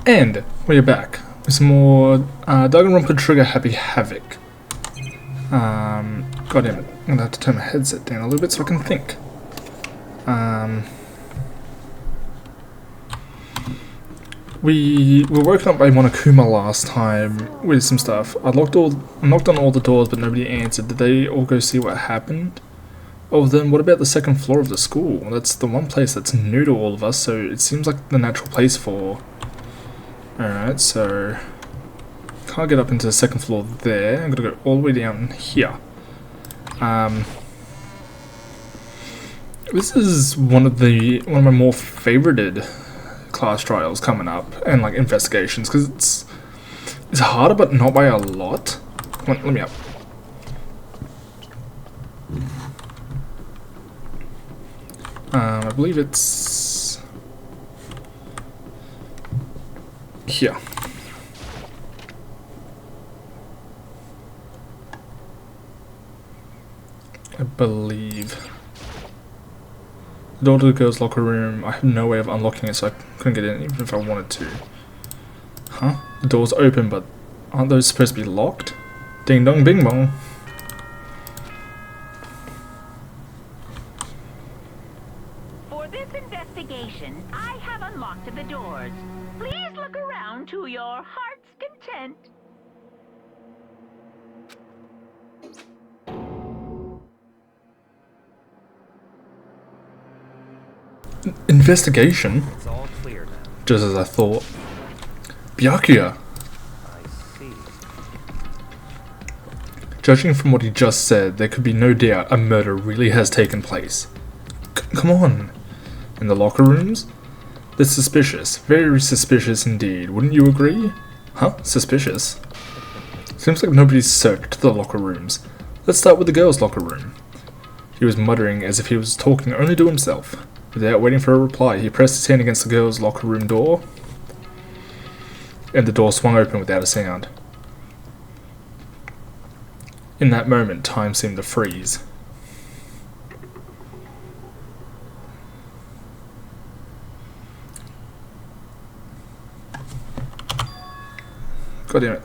And we're back with some more Danganronpa Trigger Happy Havoc. God damn it, I'm gonna have to turn my headset down a little bit so I can think. We were woken up by Monokuma last time with some stuff. I knocked on all the doors but nobody answered. Did they all go see what happened? Oh, then what about the second floor of the school? That's the one place that's new to all of us, so it seems like the natural place for... Alright, so... Can't get up into the second floor there. I'm gonna go all the way down here. This is one of my more favorited class trials coming up, and like investigations, because it's harder but not by a lot. Come on, let me up. I believe it's here. I believe. The door to the girls' locker room, I have no way of unlocking it, so I couldn't get in even if I wanted to. Huh? The door's open, but aren't those supposed to be locked? Ding dong bing bong. For this investigation, I have unlocked the doors. Please look around to your heart's content. Investigation? It's all clear now. Just as I thought. Byakuya! I see. Judging from what he just said, there could be no doubt a murder really has taken place. Come on! In the locker rooms? That's suspicious. Very suspicious indeed. Wouldn't you agree? Huh? Suspicious? Seems like nobody's searched the locker rooms. Let's start with the girls' locker room. He was muttering as if he was talking only to himself. Without waiting for a reply, he pressed his hand against the girls' locker room door, and the door swung open without a sound. In that moment, time seemed to freeze. God damn it.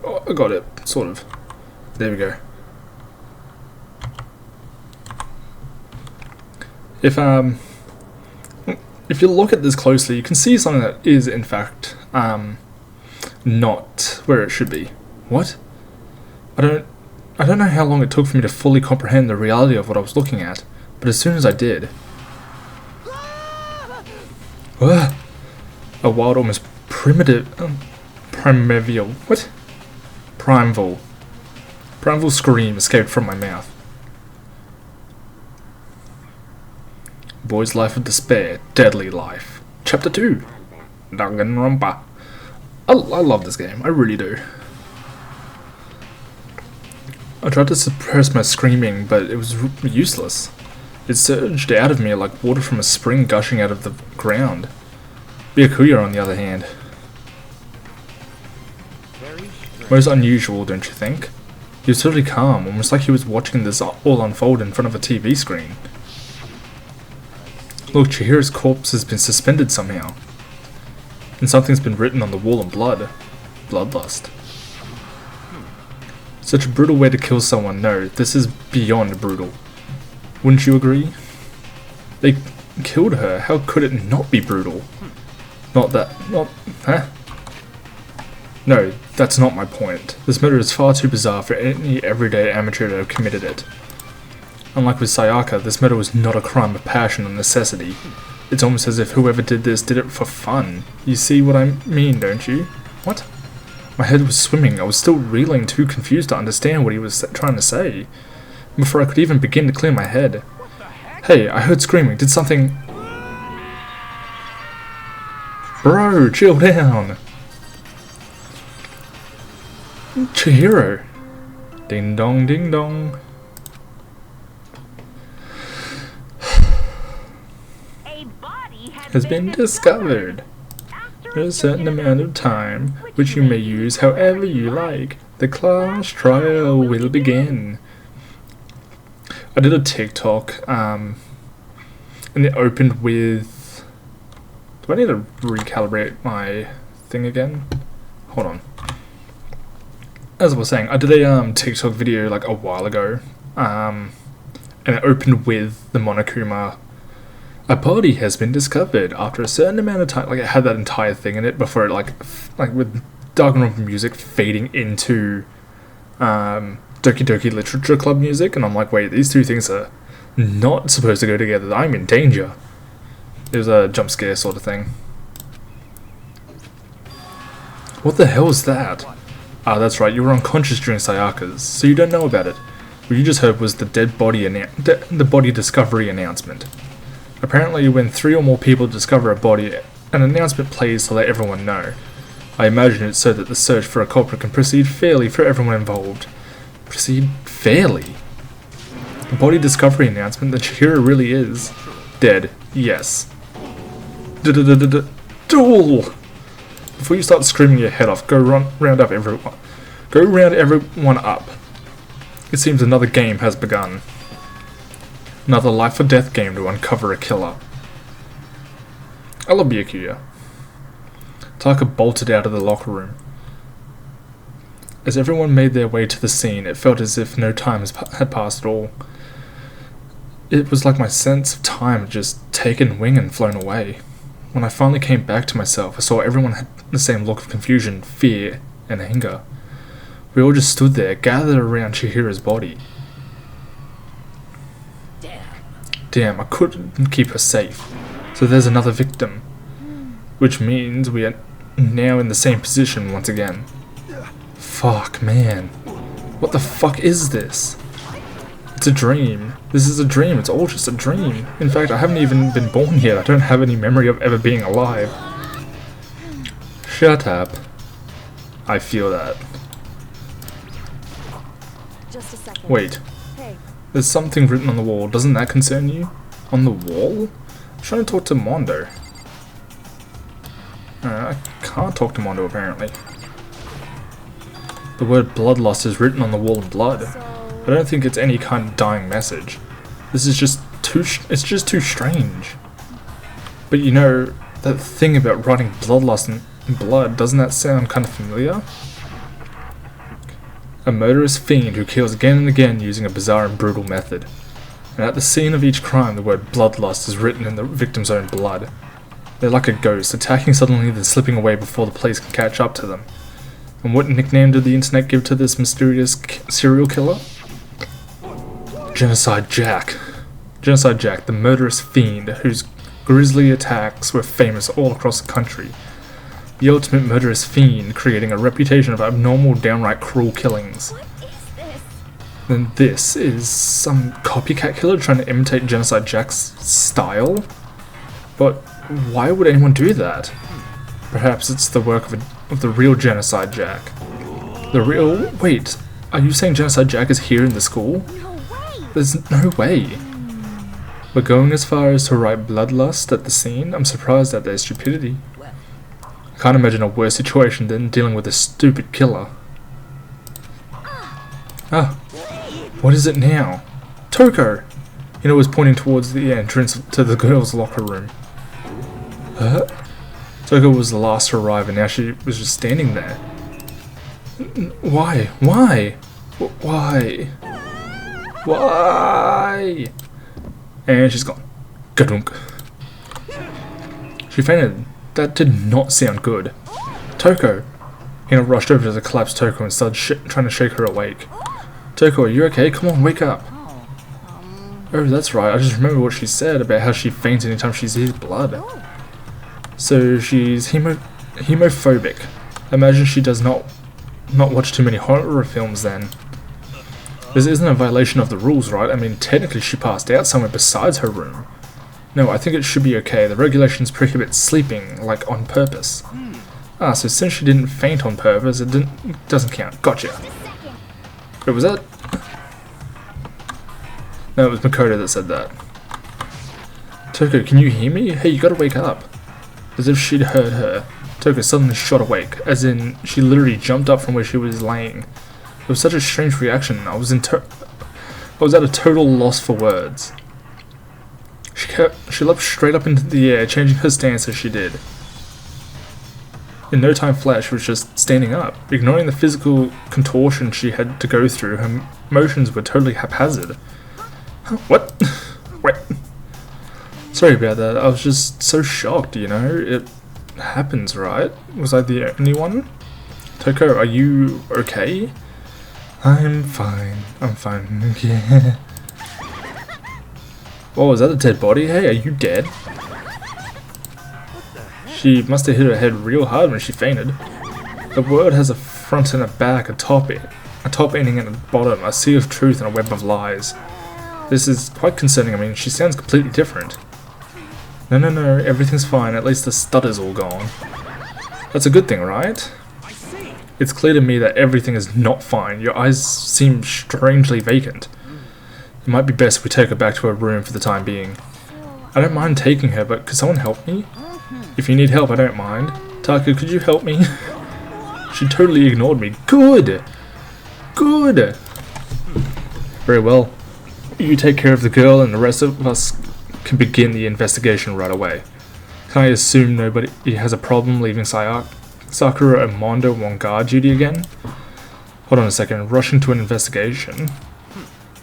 Oh, I got it, sort of. There we go. If you look at this closely, you can see something that is, in fact, not where it should be. What? I don't know how long it took for me to fully comprehend the reality of what I was looking at, but as soon as I did... a wild, almost primeval scream escaped from my mouth. Boy's Life of Despair, Deadly Life. Chapter 2. Danganronpa. I love this game, I really do. I tried to suppress my screaming, but it was useless. It surged out of me like water from a spring gushing out of the ground. Byakuya, on the other hand. Most unusual, don't you think? He was totally calm, almost like he was watching this all unfold in front of a TV screen. Look, Chihiro's corpse has been suspended somehow. And something's been written on the wall in blood. Bloodlust. Such a brutal way to kill someone. No, this is beyond brutal. Wouldn't you agree? They killed her. How could it not be brutal? Huh? No, that's not my point. This murder is far too bizarre for any everyday amateur to have committed it. Unlike with Sayaka, this murder was not a crime of passion or necessity. It's almost as if whoever did this did it for fun. You see what I mean, don't you? What? My head was swimming. I was still reeling, too confused to understand what he was trying to say. Before I could even begin to clear my head. Hey, I heard screaming. Did something... Bro, chill down. Chihiro. Ding dong, ding dong. Has been discovered. After a certain amount of time, which you may use however you like, the class trial will begin. I did a TikTok, and it opened with... Do I need to recalibrate my thing again. Hold on. As I was saying, I did a TikTok video like a while ago, and it opened with the Monokuma. A body has been discovered after a certain amount of time. Like, it had that entire thing in it before it like with Danganronpa music fading into Doki Doki Literature Club music, and I'm like, wait, these two things are not supposed to go together. I'm in danger. It was a jump scare sort of thing. What the hell is that? Ah, that's right, you were unconscious during Sayaka's, so you don't know about it. What you just heard was the dead body the body discovery announcement. Apparently, when 3 or more people discover a body, an announcement plays to let everyone know. I imagine it's so that the search for a culprit can proceed fairly for everyone involved. Proceed fairly? The body discovery announcement that Chihiro really is dead. Yes. Duel! Before you start screaming your head off, go round everyone up. It seems another game has begun. Another life or death game to uncover a killer. I love Byakuya. Taka bolted out of the locker room. As everyone made their way to the scene, it felt as if no time had passed at all. It was like my sense of time had just taken wing and flown away. When I finally came back to myself, I saw everyone had the same look of confusion, fear, and anger. We all just stood there, gathered around Chihiro's body. Damn, I couldn't keep her safe. So there's another victim. Which means we are now in the same position once again. Fuck, man. What the fuck is this? It's a dream. This is a dream. It's all just a dream. In fact, I haven't even been born yet. I don't have any memory of ever being alive. Shut up. I feel that. Just a second. Wait. Hey. There's something written on the wall. Doesn't that concern you? On the wall? I'm trying to talk to Mondo. I can't talk to Mondo, apparently. The word bloodlust is written on the wall in blood. I don't think it's any kind of dying message. This is just it's just too strange. But you know, that thing about writing bloodlust in blood, doesn't that sound kind of familiar? A murderous fiend who kills again and again using a bizarre and brutal method. And at the scene of each crime, the word bloodlust is written in the victim's own blood. They're like a ghost, attacking suddenly then slipping away before the police can catch up to them. And what nickname did the internet give to this mysterious serial killer? Genocide Jack. Genocide Jack, the murderous fiend whose grisly attacks were famous all across the country. The ultimate murderous fiend, creating a reputation of abnormal, downright cruel killings. What is this? Then this is some copycat killer trying to imitate Genocide Jack's style? But why would anyone do that? Perhaps it's the work of the real Genocide Jack. The real... Wait, are you saying Genocide Jack is here in the school? No way! There's no way. We're going as far as to write bloodlust at the scene? I'm surprised at their stupidity. I can't imagine a worse situation than dealing with a stupid killer. Ah, what is it now? Toko! Hino was pointing towards the entrance to the girls' locker room. Huh? Toko was the last to arrive and now she was just standing there. Why? Why? Why? Why? And she's gone. Gadunk. She fainted. That did not sound good. Toko! Hina rushed over to the collapsed Toko and started trying to shake her awake. Toko, are you okay? Come on, wake up! Oh, that's right. I just remember what she said about how she faints anytime she sees blood. So she's hemophobic. Imagine she does not watch too many horror films then. This isn't a violation of the rules, right? I mean, technically she passed out somewhere besides her room. No, I think it should be okay. The regulations prohibit sleeping, like, on purpose. Ah, so since she didn't faint on purpose, it doesn't count. Gotcha. Wait, was that... No, it was Makoto that said that. Toko, can you hear me? Hey, you gotta wake up. As if she'd heard her, Toko suddenly shot awake, as in, she literally jumped up from where she was laying. It was such a strange reaction. I was at a total loss for words. She leapt straight up into the air, changing her stance as she did. In no time flat, she was just standing up. Ignoring the physical contortion she had to go through, her motions were totally haphazard. Huh, what? Wait. Sorry about that, I was just so shocked, you know? It happens, right? Was I the only one? Toko, are you okay? I'm fine, yeah. Oh, is that a dead body? Hey, are you dead? She must have hit her head real hard when she fainted. The word has a front and a back, a top ending and a bottom, a sea of truth and a web of lies. This is quite concerning. I mean, she sounds completely different. No, everything's fine. At least the stutter's all gone. That's a good thing, right? It's clear to me that everything is not fine. Your eyes seem strangely vacant. It might be best if we take her back to her room for the time being. I don't mind taking her, but could someone help me? If you need help, I don't mind. Taka, could you help me? She totally ignored me. Good! Good! Very well. You take care of the girl and the rest of us can begin the investigation right away. Can I assume nobody has a problem leaving Sakura and Mondo on guard duty again? Hold on a second, rushing to an investigation?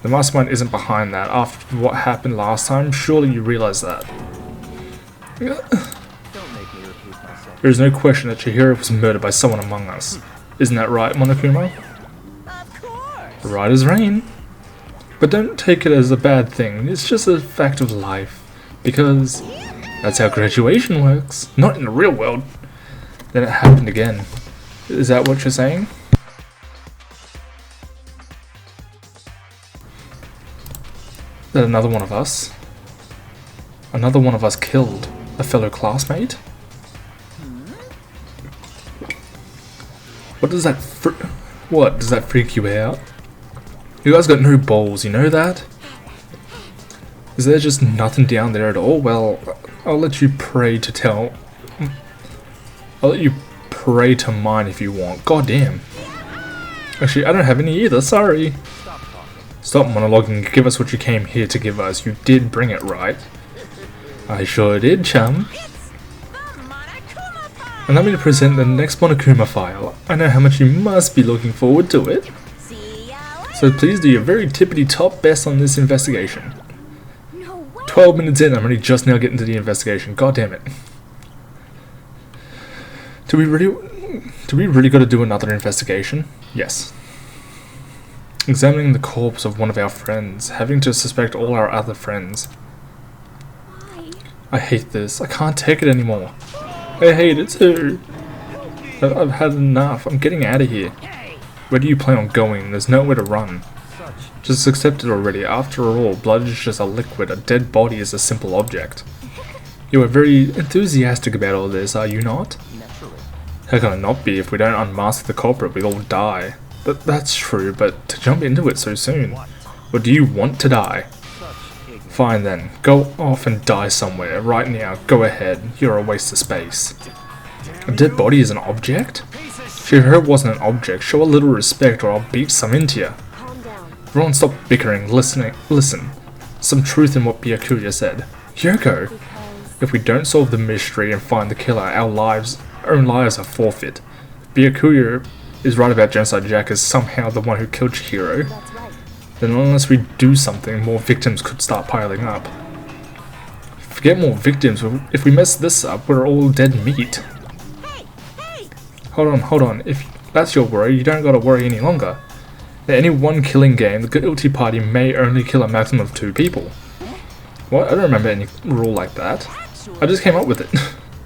The mastermind isn't behind that. After what happened last time, surely you realize that. Don't make me repeat myself. There is no question that Chihiro was murdered by someone among us. Isn't that right, Monokuma? Of course. Right as rain. But don't take it as a bad thing, it's just a fact of life. Because that's how graduation works. Not in the real world. Then it happened again. Is that what you're saying? That another one of us? Another one of us killed a fellow classmate? What does that what, does that freak you out? You guys got no balls, you know that? Is there just nothing down there at all? Well, I'll let you pray to mine if you want. God damn. Actually, I don't have any either, sorry. Stop monologuing, give us what you came here to give us. You did bring it, right? I sure did, chum. Allow me to present the next Monokuma file. I know how much you must be looking forward to it. So please do your very tippity-top best on this investigation. 12 minutes in, I'm only just now getting to the investigation. God damn it. Do we really got to do another investigation? Yes. Examining the corpse of one of our friends, having to suspect all our other friends. Why? I hate this. I can't take it anymore. I hate it too. I've had enough. I'm getting out of here. Where do you plan on going? There's nowhere to run. Just accept it already. After all, blood is just a liquid. A dead body is a simple object. You are very enthusiastic about all this, are you not? How can I not be? If we don't unmask the culprit, we'll all die. That's true, but to jump into it so soon. Or do you want to die? Fine then. Go off and die somewhere. Right now. Go ahead. You're a waste of space. A dead body is an object? Chihiro wasn't an object. Show a little respect or I'll beat some into you. Calm down. Everyone stop bickering. Listen. Some truth in what Byakuya said. Yoko! Because If we don't solve the mystery and find the killer, our own lives are forfeit. Byakuya is right about Genocide Jack as somehow the one who killed Chihiro. that's right. Then unless we do something, more victims could start piling up. Forget more victims. If we mess this up, we're all dead meat. Hold on. If that's your worry, you don't gotta worry any longer. In any one killing game, the guilty party may only kill a maximum of 2 people. What? I don't remember any rule like that. I just came up with it.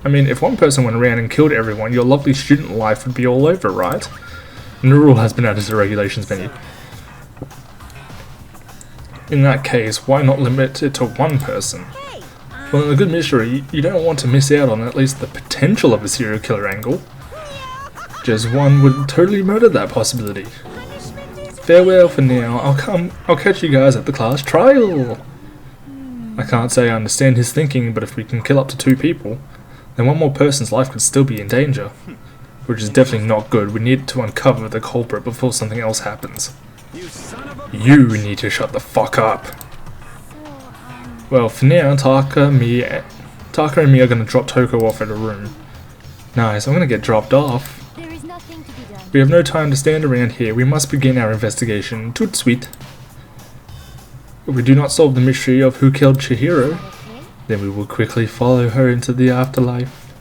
I mean, if one person went around and killed everyone, your lovely student life would be all over, right? No rule has been added to the regulations menu. In that case, why not limit it to 1 person? Well, in a good mystery, you don't want to miss out on at least the potential of a serial killer angle. Just one would totally murder that possibility. Farewell for now. I'll catch you guys at the class trial. I can't say I understand his thinking, but if we can kill up to 2 people, then 1 more person's life could still be in danger. Which is definitely not good. We need to uncover the culprit before something else happens. You need to shut the fuck up. Well, for now, Taka and me are gonna drop Toko off at a room. Nice, I'm gonna get dropped off. There is nothing to be done. We have no time to stand around here. We must begin our investigation. Toot sweet. If we do not solve the mystery of who killed Chihiro, Okay? then we will quickly follow her into the afterlife.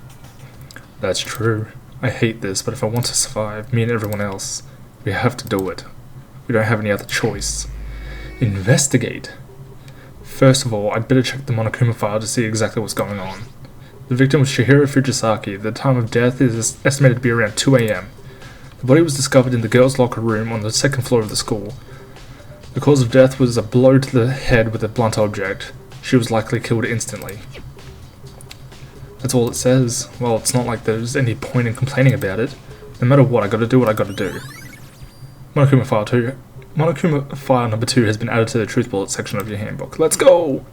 That's true. I hate this, but if I want to survive, me and everyone else, we have to do it. We don't have any other choice. Investigate. First of all, I'd better check the Monokuma file to see exactly what's going on. The victim was Chihiro Fujisaki. The time of death is estimated to be around 2 AM. The body was discovered in the girls' locker room on the second floor of the school. The cause of death was a blow to the head with a blunt object. She was likely killed instantly. That's all it says. Well, it's not like there's any point in complaining about it. No matter what, I gotta do what I gotta do. Monokuma file 2. Monokuma file number 2 has been added to the truth bullet section of your handbook. Let's go!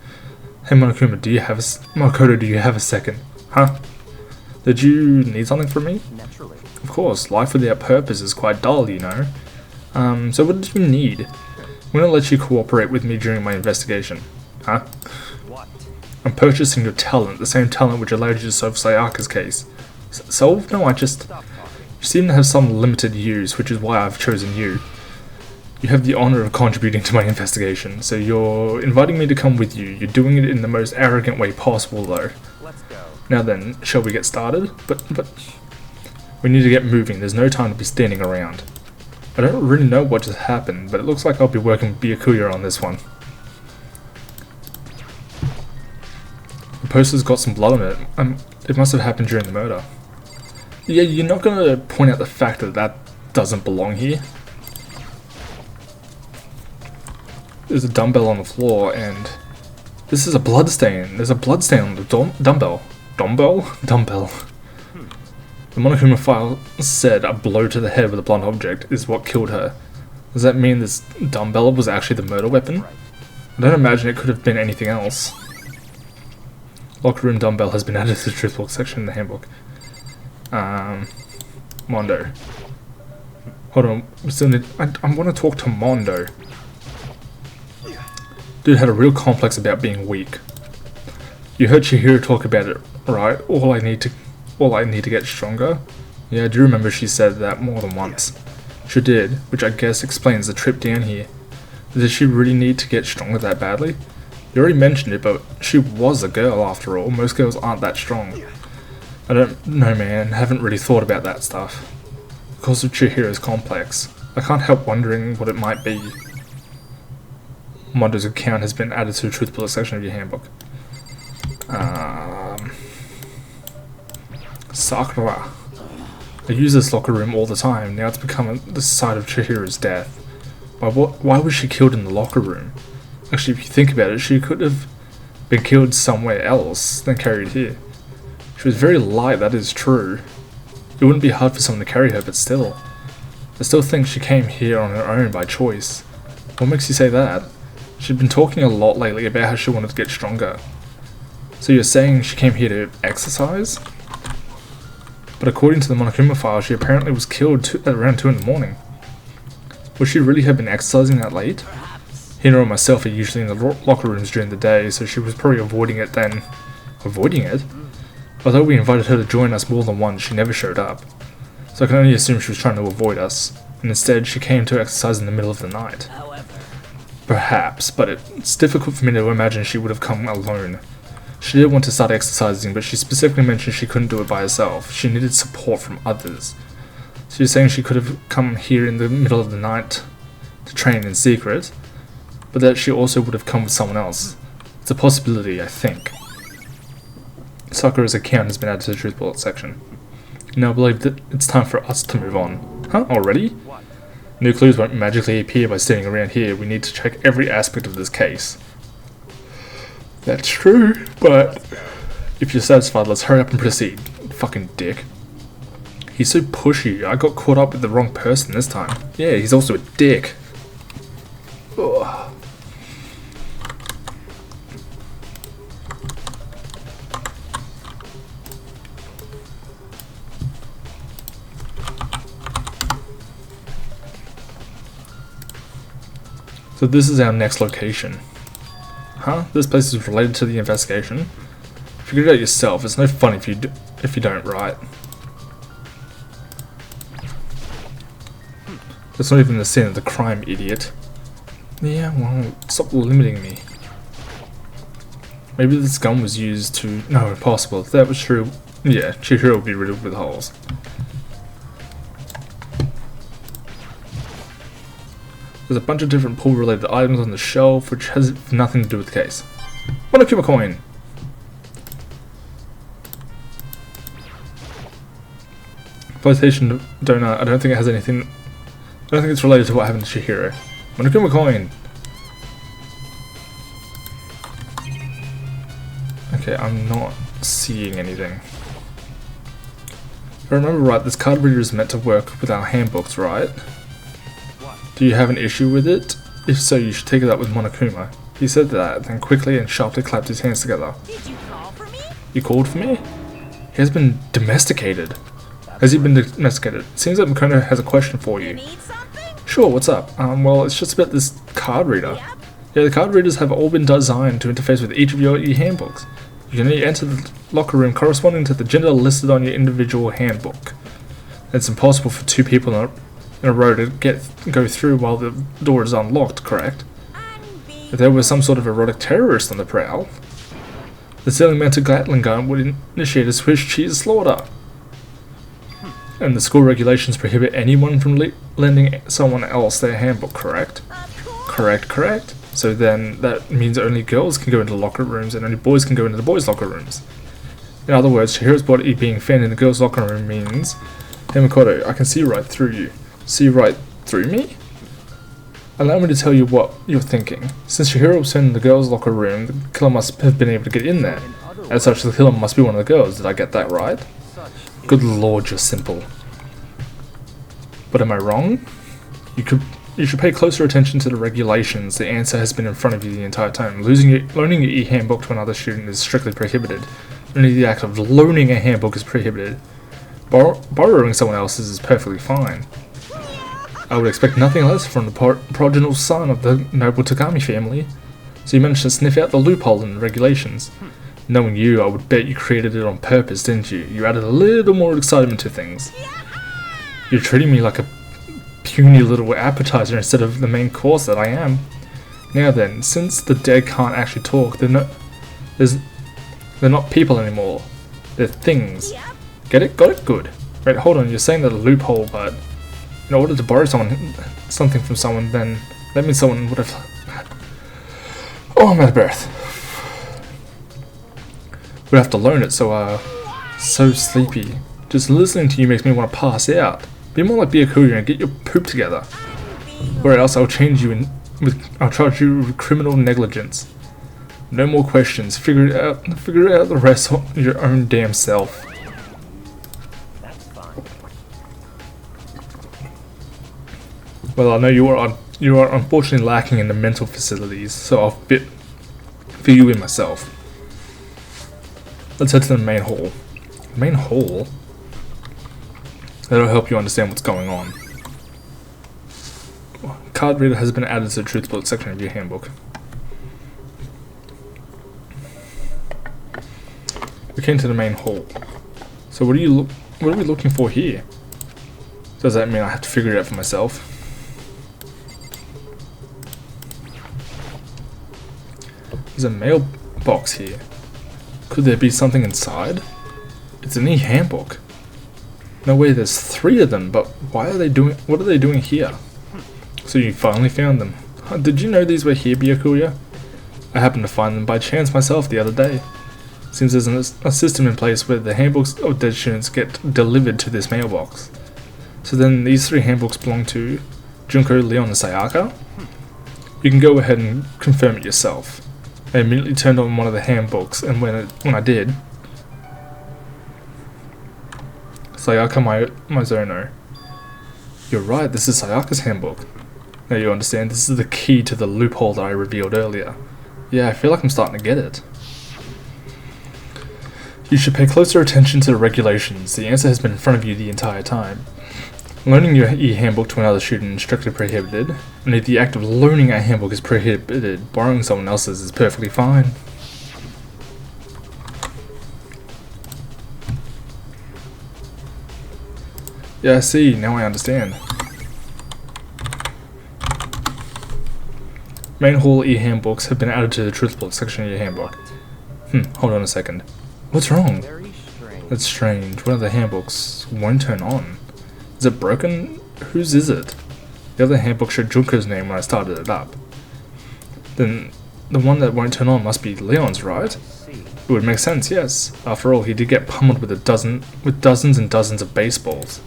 Hey Monokuma, Makoto, do you have a second? Huh? Did you need something from me? Naturally. Of course, life without purpose is quite dull, you know. So what did you need? I'm gonna let you cooperate with me during my investigation. Huh? What? I'm purchasing your talent, the same talent which allowed you to solve Sayaka's case. Solve? No, I just... Stop talking. You seem to have some limited use, which is why I've chosen you. You have the honor of contributing to my investigation, so you're inviting me to come with you. You're doing it in the most arrogant way possible, though. Let's go. Now then, shall we get started? But... We need to get moving, there's no time to be standing around. I don't really know what just happened, but it looks like I'll be working with Byakuya on this one. The poster's got some blood on it. It must have happened during the murder. Yeah, you're not gonna point out the fact that that doesn't belong here. There's a dumbbell on the floor, and this is a blood stain. There's a blood stain on the dumbbell. Dumbbell? The Monokuma file said a blow to the head with a blunt object is what killed her. Does that mean this dumbbell was actually the murder weapon? I don't imagine it could have been anything else. Locker room dumbbell has been added to the truth book section in the handbook. Mondo. Hold on, we still need... I want to talk to Mondo. Dude had a real complex about being weak. You heard Chihiro talk about it, right? All I need to get stronger? Yeah, I do remember she said that more than once. She did, which I guess explains the trip down here. But did she really need to get stronger that badly? You already mentioned it, but she was a girl after all. Most girls aren't that strong. I don't know, man. Haven't really thought about that stuff. Because of Chihiro's complex, I can't help wondering what it might be. Mondo's account has been added to the truth bullet section of your handbook. Sakura. I use this locker room all the time. Now it's become the site of Chihiro's death. Why was she killed in the locker room? Actually, if you think about it, she could have been killed somewhere else than carried here. She was very light, that is true. It wouldn't be hard for someone to carry her, but still. I still think she came here on her own by choice. What makes you say that? She'd been talking a lot lately about how she wanted to get stronger. So you're saying she came here to exercise? But according to the Monokuma file, she apparently was killed at around 2 in the morning. Would she really have been exercising that late? Hiro and myself are usually in the locker rooms during the day, so she was probably avoiding it then. Avoiding it? Although we invited her to join us more than once, she never showed up. So I can only assume she was trying to avoid us, and instead she came to exercise in the middle of the night. Perhaps, but it's difficult for me to imagine she would have come alone. She did want to start exercising, but she specifically mentioned she couldn't do it by herself. She needed support from others. So you're saying she could have come here in the middle of the night to train in secret, but that she also would have come with someone else. It's a possibility, I think. Sakura's account has been added to the truth bullet section. Now I believe that it's time for us to move on. Huh? Already? New clues won't magically appear by staying around here. We need to check every aspect of this case. That's true, but if you're satisfied, let's hurry up and proceed. Fucking dick. He's so pushy. I got caught up with the wrong person this time. Yeah, he's also a dick. Ugh. So this is our next location. Huh? This place is related to the investigation? Figure it out yourself. It's no fun if you don't, right? That's not even the sin of the crime, idiot. Yeah, well, stop limiting me. Maybe this gun was used to... No, impossible. If that was true, yeah, Chihiro would be riddled with holes. There's a bunch of different pool-related items on the shelf, which has nothing to do with the case. Monokuma coin! PlayStation donut, I don't think it has anything... I don't think it's related to what happened to Chihiro. Monokuma coin! Okay, I'm not seeing anything. If I remember right, this card reader is meant to work with our handbooks, right? Do you have an issue with it? If so, you should take it up with Monokuma. He said that, then quickly and sharply clapped his hands together. Did you call for me? You called for me? He has been domesticated. Has he been domesticated? It seems like Makoto has a question for you. Need something? Sure, what's up? Well, it's just about this card reader. Yep. Yeah, the card readers have all been designed to interface with each of your e-handbooks. You can only enter the locker room corresponding to the gender listed on your individual handbook. It's impossible for two people in a row to go through while the door is unlocked, correct? If there was some sort of erotic terrorist on the prowl, the ceiling-mounted Gatling gun would initiate a Swiss cheese slaughter. And the school regulations prohibit anyone from lending someone else their handbook, correct? Correct. So then that means only girls can go into locker rooms and only boys can go into the boys' locker rooms. In other words, Chihiro's body being found in the girls' locker room means, hey Makoto, I can see right through you. See right through me? Allow me to tell you what you're thinking. Since Chihiro was found in the girls' locker room, the killer must have been able to get in there. As such, the killer must be one of the girls. Did I get that right? Good lord, you're simple. But am I wrong? You should pay closer attention to the regulations. The answer has been in front of you the entire time. Loaning your e-handbook to another student is strictly prohibited. Only the act of loaning a handbook is prohibited. Borrowing someone else's is perfectly fine. I would expect nothing less from the progenital son of the noble Takami family. So you managed to sniff out the loophole in the regulations. Knowing you, I would bet you created it on purpose, didn't you? You added a little more excitement to things. You're treating me like a puny little appetizer instead of the main course that I am. Now then, since the dead can't actually talk, they're not people anymore. They're things. Get it? Got it? Good. Wait, hold on, you're saying that a loophole, but in order to borrow something from someone, then that means someone would have... Oh, I'm out of breath. Would have to learn it, so sleepy. Just listening to you makes me want to pass out. Be more like Byakuya and get your poop together. Or else I'll charge you with criminal negligence. No more questions. Figure out the rest on your own damn self. That's fine. Well, I know you are unfortunately lacking in the mental facilities, so I'll fill you in myself. Let's head to the main hall. Main hall? That'll help you understand what's going on. Card reader has been added to the truth book section of your handbook. We came to the main hall. So what are we looking for here? Does that mean I have to figure it out for myself? There's a mailbox here. Could there be something inside? It's an e-handbook. No way, there's 3 of them, but what are they doing here? So you finally found them. Did you know these were here, Byakuya? I happened to find them by chance myself the other day. Seems there's a system in place where the handbooks of dead students get delivered to this mailbox. So then these 3 handbooks belong to Junko, Leon, and Sayaka? You can go ahead and confirm it yourself. I immediately turned on one of the handbooks, and when I did, Sayaka Mizono. You're right, this is Sayaka's handbook. Now you understand, this is the key to the loophole that I revealed earlier. Yeah, I feel like I'm starting to get it. You should pay closer attention to the regulations. The answer has been in front of you the entire time. Loaning your e-handbook to another student is strictly prohibited. Only the act of loaning a handbook is prohibited. Borrowing someone else's is perfectly fine. Yeah, I see. Now I understand. Main hall e-handbooks have been added to the truth book section of your handbook. Hold on a second. What's wrong? Very strange. That's strange. One of the handbooks won't turn on. Is it broken? Whose is it? The other handbook showed Junko's name when I started it up. Then the one that won't turn on must be Leon's, right? See. It would make sense, yes. After all, he did get pummeled with dozens and dozens of baseballs.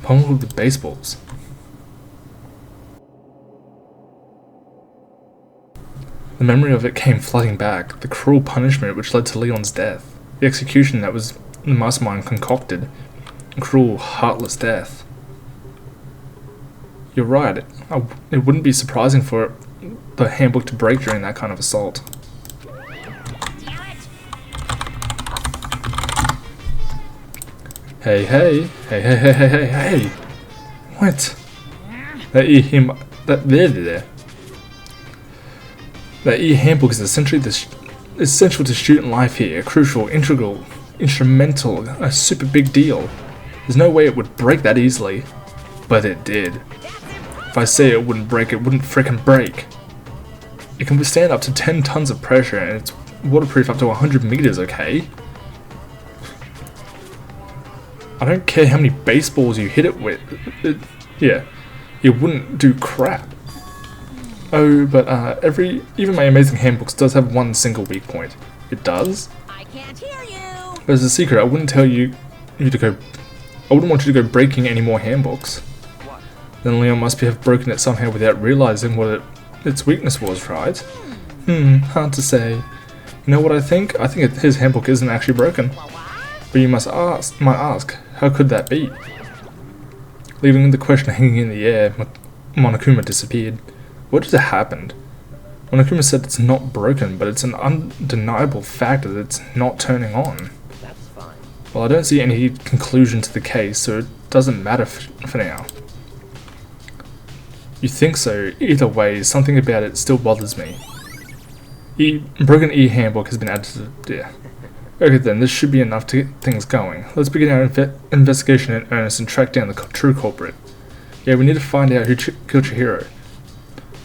Pummeled with baseballs. The memory of it came flooding back. The cruel punishment which led to Leon's death. The execution that was the mastermind concocted. A cruel, heartless death. You're right. It wouldn't be surprising for the handbook to break during that kind of assault. Hey. What? That e-handbook is essential to student life here. Crucial, integral, instrumental, a super big deal. There's no way it would break that easily. But it did. If I say it wouldn't break, it wouldn't frickin' break. It can withstand up to 10 tons of pressure and it's waterproof up to 100 meters, okay? I don't care how many baseballs you hit it with. Yeah, it wouldn't do crap. Oh, but even my amazing handbooks does have one single weak point. It does? I can't hear you. But as a secret, I wouldn't tell you to go. I wouldn't want you to go breaking any more handbooks. What? Then Leon must have broken it somehow without realizing what its weakness was, right? Hard to say. You know what I think? I think his handbook isn't actually broken. But you might ask, how could that be? Leaving the question hanging in the air, Monokuma disappeared. What just happened? Monokuma said it's not broken, but it's an undeniable fact that it's not turning on. That's fine. Well, I don't see any conclusion to the case, so it doesn't matter for now. You think so? Either way, something about it still bothers me. Broken e-handbook has been added to the... Yeah. Okay then, this should be enough to get things going. Let's begin our investigation in earnest and track down the true culprit. Yeah, we need to find out who killed Chihiro.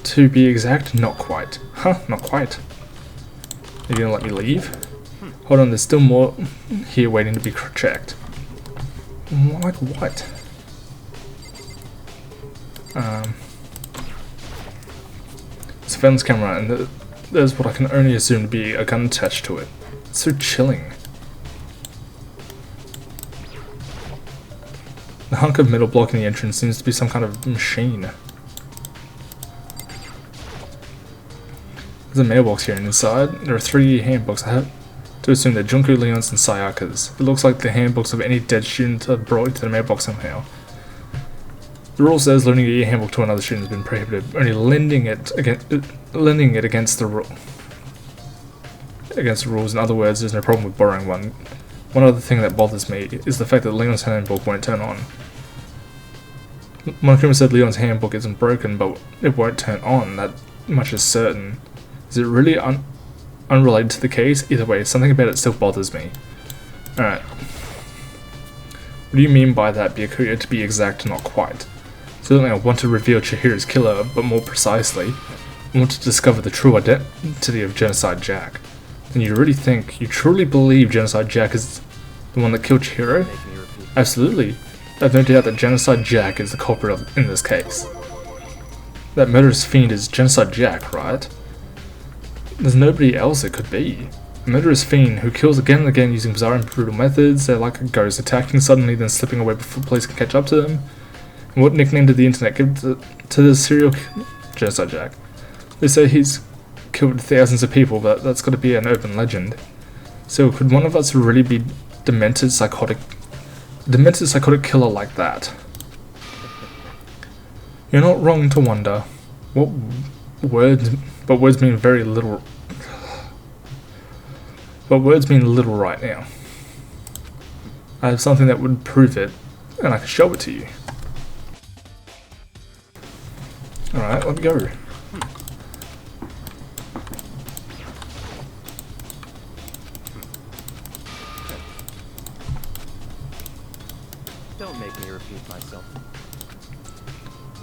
To be exact, not quite. Huh, not quite. Are you gonna let me leave? Hold on, there's still more here waiting to be checked. Like what? It's a surveillance camera and there's what I can only assume to be a gun attached to it. It's so chilling. The hunk of metal blocking the entrance seems to be some kind of machine. There's a mailbox here and inside there are 3 handbooks. I have to assume they're Junko, Leon's and Sayaka's. It looks like the handbooks of any dead student are brought into the mailbox somehow. The rule says lending a handbook to another student has been prohibited, only lending it against the rule. Against the rules. In other words, there's no problem with borrowing one. One other thing that bothers me is the fact that Leon's handbook won't turn on. Monokuma said Leon's handbook isn't broken, but it won't turn on. That much is certain. Is it really unrelated to the case? Either way, something about it still bothers me. Alright. What do you mean by that? To be exact, not quite. Certainly I want to reveal Chihiro's killer, but more precisely, I want to discover the true identity of Genocide Jack. And you truly believe Genocide Jack is the one that killed Chihiro? Absolutely. I have no doubt that Genocide Jack is the culprit in this case. That murderous fiend is Genocide Jack, right? There's nobody else it could be. A murderous fiend who kills again and again using bizarre and brutal methods. They're like a ghost, attacking suddenly then slipping away before police can catch up to them. And what nickname did the internet give to this serial Genocide Jack? They say he's killed thousands of people, but that's got to be an urban legend. So could one of us really be demented psychotic killer like that? You're not wrong to wonder. But words mean very little. But words mean little right now. I have something that would prove it, and I can show it to you. Alright, let me go. Don't make me repeat myself.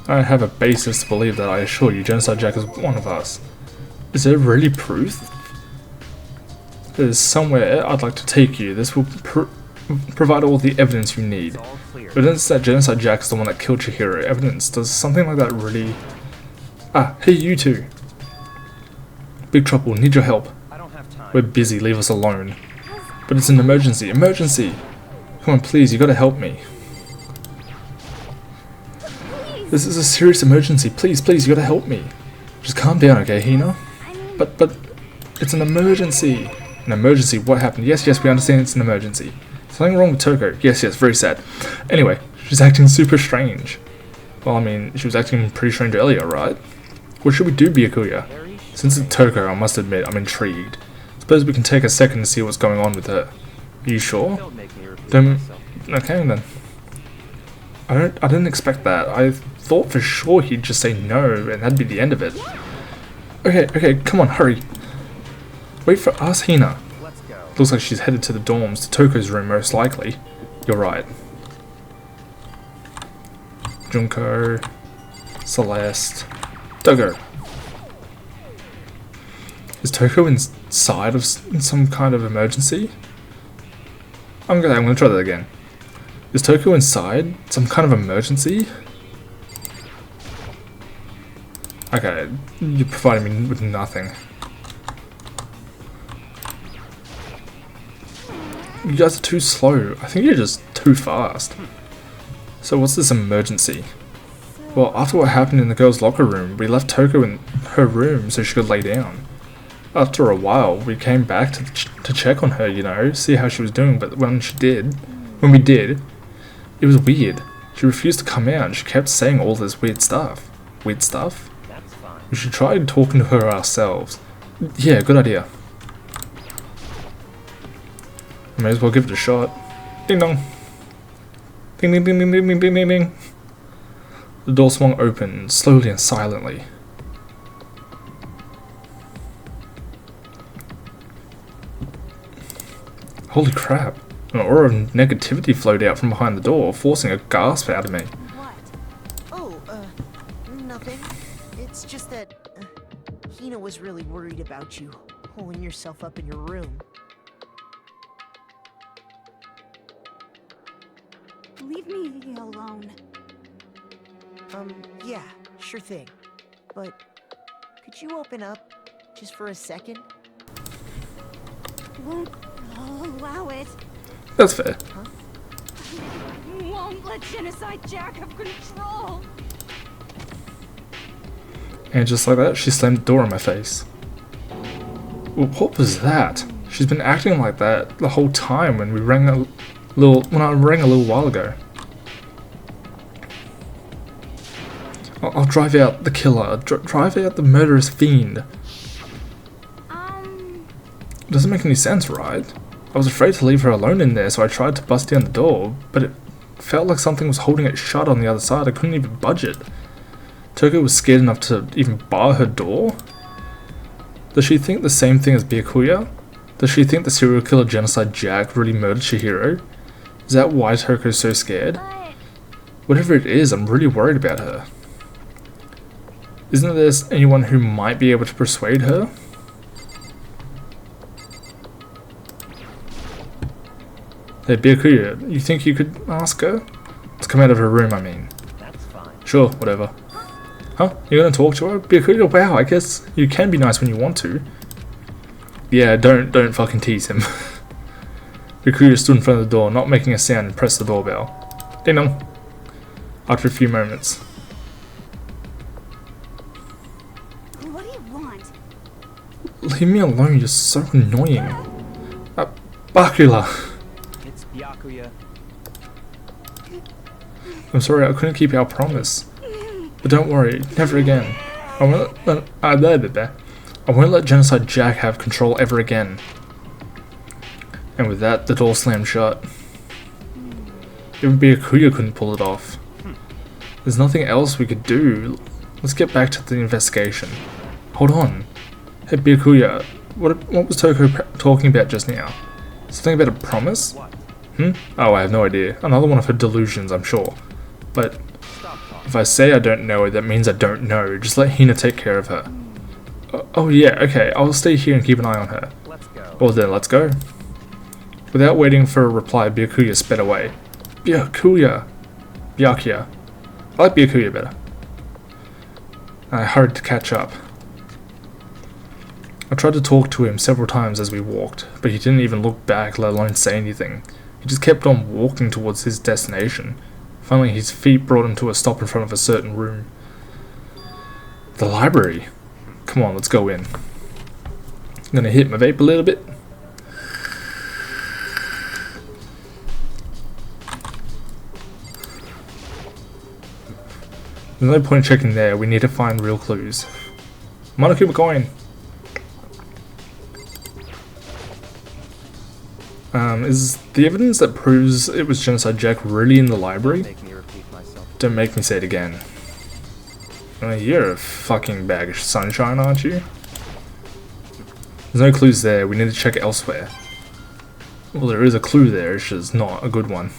I have a basis to believe that. I assure you, Genocide Jack is one of us. Is there really proof? There's somewhere I'd like to take you. This will provide all the evidence you need. It's all clear. Evidence that Genocide Jack's the one that killed Chihiro. Evidence. Does something like that really... Ah, hey you two. Big trouble, need your help. I don't have time. We're busy, leave us alone. But it's an emergency. Emergency! Come on, please, you gotta help me. This is a serious emergency. Please, please, you gotta help me. Just calm down, okay, Hina? But, it's an emergency. An emergency? What happened? Yes, we understand it's an emergency. Something wrong with Toko. Yes, very sad. Anyway, she's acting super strange. Well, I mean, she was acting pretty strange earlier, right? What should we do, Byakuya? Since it's Toko, I must admit, I'm intrigued. Suppose we can take a second to see what's going on with her. Are you sure? Don't make me repeat Then, myself. okay then. I didn't expect that. I thought for sure he'd just say no, and that'd be the end of it. Okay, come on, hurry. Wait for us, Hina. Let's go. Looks like she's headed to the dorms, to Toko's room most likely. You're right. Junko, Celeste, Dogo. Is Toko inside of some kind of emergency? I'm gonna try that again. Is Toko inside some kind of emergency? Okay, you're providing me with nothing. You guys are too slow. I think you're just too fast. So what's this emergency? Well, after what happened in the girls' locker room, we left Toko in her room so she could lay down. After a while, we came back to check on her, you know, see how she was doing, but when we did, it was weird. She refused to come out and she kept saying all this weird stuff. Weird stuff? That's fine. We should try talking to her ourselves. Yeah, good idea. May as well give it a shot. Ding dong. Ding ding ding ding ding ding ding ding ding. The door swung open, slowly and silently. Holy crap. An aura of negativity flowed out from behind the door, forcing a gasp out of me. What? Oh, nothing. It's just that Hina was really worried about you, holding yourself up in your room. Leave me alone. Yeah, sure thing. But could you open up just for a second? Won't allow it. That's fair. Won't let Genocide Jack have control. And just like that, she slammed the door in my face. Well, what was that? She's been acting like that the whole time when I rang a little while ago. I'll drive out the killer. Drive out the murderous fiend. Doesn't make any sense, right? I was afraid to leave her alone in there, so I tried to bust down the door, but it felt like something was holding it shut on the other side. I couldn't even budge it. Toko was scared enough to even bar her door? Does she think the same thing as Byakuya? Does she think the serial killer Genocide Jack really murdered Chihiro? Is that why Toko's so scared? Whatever it is, I'm really worried about her. Isn't there anyone who might be able to persuade her? Hey Byakuya, you think you could ask her? To come out of her room, I mean. That's fine. Sure, whatever. Huh? You're gonna talk to her? Byakuya, wow, I guess you can be nice when you want to. Yeah, don't fucking tease him. Byakuya stood in front of the door, not making a sound, and pressed the doorbell. Ding dong. After a few moments. What do you want? Leave me alone, you're so annoying. Bakula. It's Byakuya. I'm sorry, I couldn't keep our promise. But don't worry, never again. I won't let Genocide Jack have control ever again. And with that, the door slammed shut. Even Byakuya couldn't pull it off. There's nothing else we could do. Let's get back to the investigation. Hold on. Hey Byakuya, what was Toko talking about just now? Something about a promise? What? Oh, I have no idea. Another one of her delusions, I'm sure. But Stop talking. if I say I don't know it, that means I don't know. Just let Hina take care of her. Oh yeah, okay, I'll stay here and keep an eye on her. Let's go. Well then, let's go. Without waiting for a reply, Byakuya sped away. Byakuya. I like Byakuya better. I hurried to catch up. I tried to talk to him several times as we walked, but he didn't even look back, let alone say anything. He just kept on walking towards his destination. Finally, his feet brought him to a stop in front of a certain room. The library. Come on, let's go in. I'm gonna hit my vape a little bit. There's no point checking there, we need to find real clues. Monokuma coin! Is the evidence that proves it was Genocide Jack really in the library? Make me repeat myself. Don't make me say it again. You're a fucking bag of sunshine, aren't you? There's no clues there, we need to check elsewhere. Well, there is a clue there, it's just not a good one.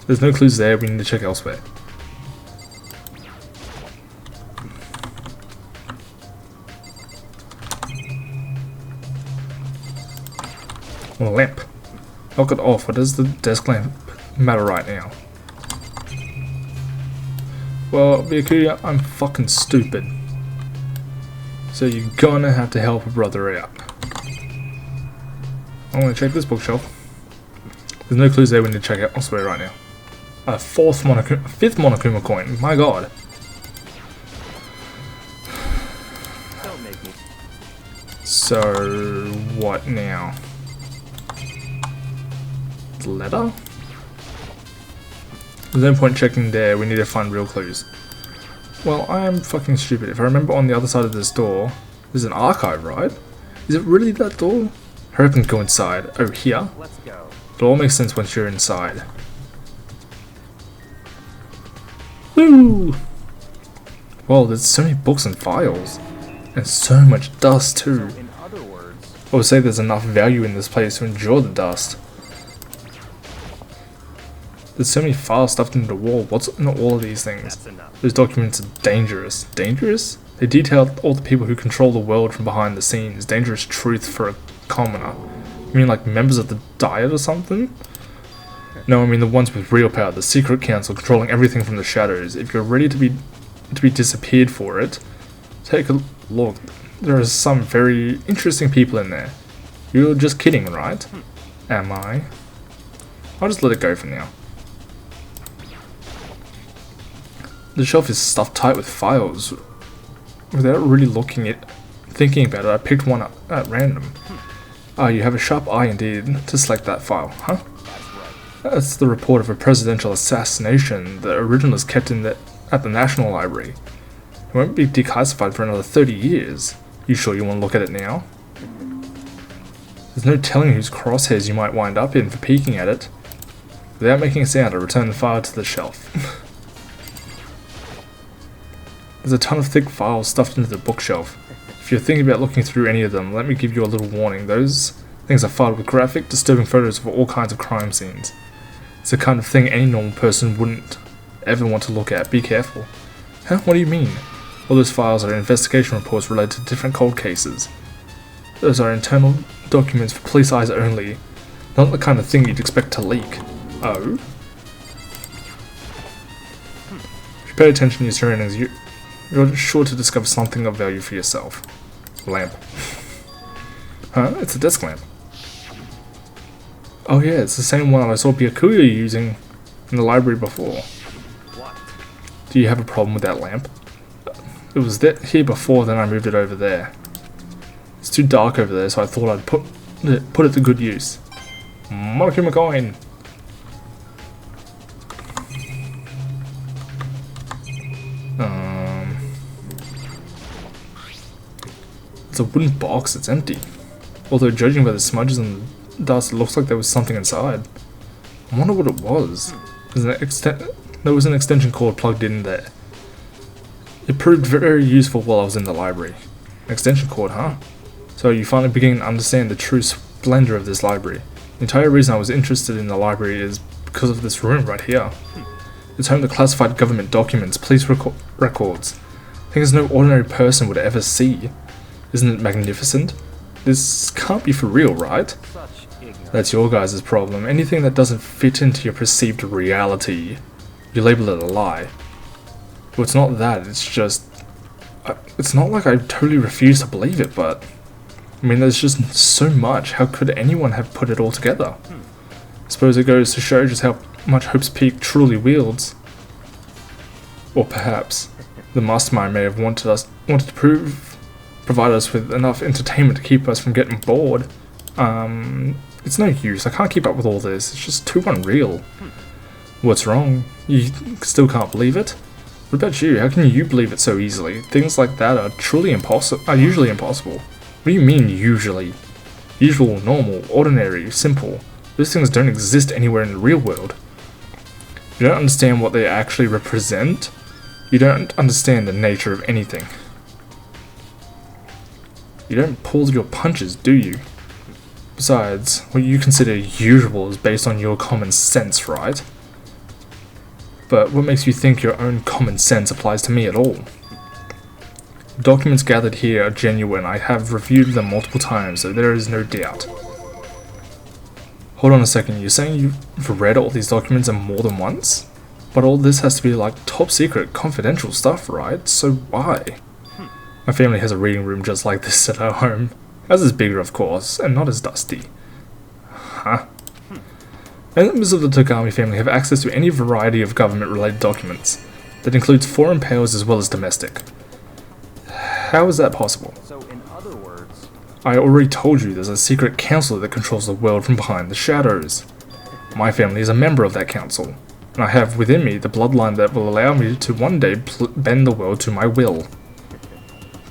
There's no clues there, we need to check elsewhere. Lamp. Knock it off, what does the desk lamp matter right now? Well, Byakuya, I'm fucking stupid. So you're gonna have to help a brother out. I'm gonna check this bookshelf. There's no clues there, we need to check out elsewhere right now. Fifth Monokuma coin, my god. Don't make me. So, what now? The letter? There's no point checking there, we need to find real clues. Well, I am fucking stupid. If I remember, on the other side of this door, there's an archive, right? Is it really that door? Hurry up and go inside. Oh, here? Let's go. It all makes sense once you're inside. Woo! Well, there's so many books and files. And so much dust too. In other words, I would say there's enough value in this place to endure the dust. There's so many files stuffed into the wall. What's not all of these things? that's enough. Those documents are dangerous. Dangerous? They detail all the people who control the world from behind the scenes. Dangerous truth for a commoner. You mean like members of the Diet or something? No, I mean the ones with real power, the secret council controlling everything from the shadows. If you're ready to be disappeared for it, take a look. There are some very interesting people in there. You're just kidding, right? Am I? I'll just let it go for now. The shelf is stuffed tight with files. Without really thinking about it, I picked one up at random. Ah, you have a sharp eye indeed to select that file, huh? That's the report of a presidential assassination. The original is kept at the National Library. It won't be declassified for another 30 years. You sure you want to look at it now? There's no telling whose crosshairs you might wind up in for peeking at it. Without making a sound, I return the file to the shelf. There's a ton of thick files stuffed into the bookshelf. If you're thinking about looking through any of them, let me give you a little warning. Those things are filed with graphic, disturbing photos of all kinds of crime scenes. It's the kind of thing any normal person wouldn't ever want to look at. Be careful. Huh? What do you mean? All those files are investigation reports related to different cold cases. Those are internal documents for police eyes only. Not the kind of thing you'd expect to leak. Oh? If you pay attention to your surroundings, you're sure to discover something of value for yourself. Lamp. Huh? It's a desk lamp. Oh yeah, it's the same one I saw Byakuya using in the library before. What? Do you have a problem with that lamp? It was here before, then I moved it over there. It's too dark over there, so I thought I'd put it to good use. Monokuma coin! It's a wooden box, it's empty. Although judging by the smudges and the dust, it looks like there was something inside. I wonder what it was. There was an extension cord plugged in there. It proved very useful while I was in the library. An extension cord, huh? So you finally begin to understand the true splendor of this library. The entire reason I was interested in the library is because of this room right here. It's home to classified government documents, police records, things no ordinary person would ever see. Isn't it magnificent? This can't be for real, right? Such ignorance. That's your guys' problem. Anything that doesn't fit into your perceived reality, you label it a lie. Well, it's not that, it's just... it's not like I totally refuse to believe it, but... I mean, there's just so much. How could anyone have put it all together? I suppose it goes to show just how much Hope's Peak truly wields. Or perhaps, the mastermind may have wanted to provide us with enough entertainment to keep us from getting bored. It's no use. I can't keep up with all this. It's just too unreal. What's wrong? You still can't believe it? What about you? How can you believe it so easily? Things like that are usually impossible. What do you mean, usually? Usual, normal, ordinary, simple. Those things don't exist anywhere in the real world. You don't understand what they actually represent. You don't understand the nature of anything. You don't pull your punches, do you? Besides, what you consider usual is based on your common sense, right? But what makes you think your own common sense applies to me at all? The documents gathered here are genuine. I have reviewed them multiple times, so there is no doubt. Hold on a second, you're saying you've read all these documents and more than once? But all this has to be like top secret, confidential stuff, right? So why? My family has a reading room just like this at our home. Ours is bigger, of course, and not as dusty. Huh? Members of the Togami family have access to any variety of government-related documents. That includes foreign powers as well as domestic. How is that possible? So, in other words, I already told you there's a secret council that controls the world from behind the shadows. My family is a member of that council, and I have within me the bloodline that will allow me to one day bend the world to my will.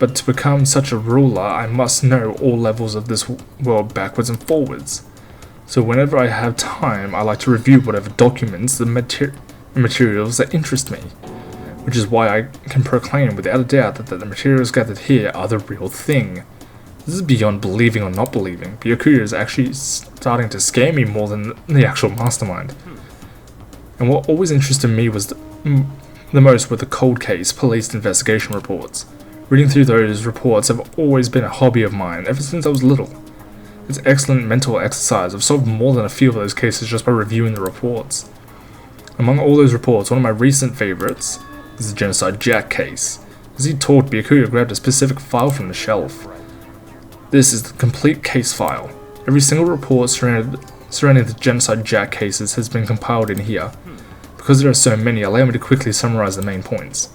But to become such a ruler, I must know all levels of this world backwards and forwards. So whenever I have time, I like to review whatever documents, the materials that interest me. Which is why I can proclaim without a doubt that the materials gathered here are the real thing. This is beyond believing or not believing. Byakuya is actually starting to scare me more than the actual mastermind. And what always interested me was the most were the cold case police investigation reports. Reading through those reports have always been a hobby of mine ever since I was little. It's excellent mental exercise. I've solved more than a few of those cases just by reviewing the reports. Among all those reports, one of my recent favorites is the Genocide Jack case. As he talked, Byakuya grabbed a specific file from the shelf. This is the complete case file. Every single report surrounding the Genocide Jack cases has been compiled in here. Because there are so many, allow me to quickly summarize the main points.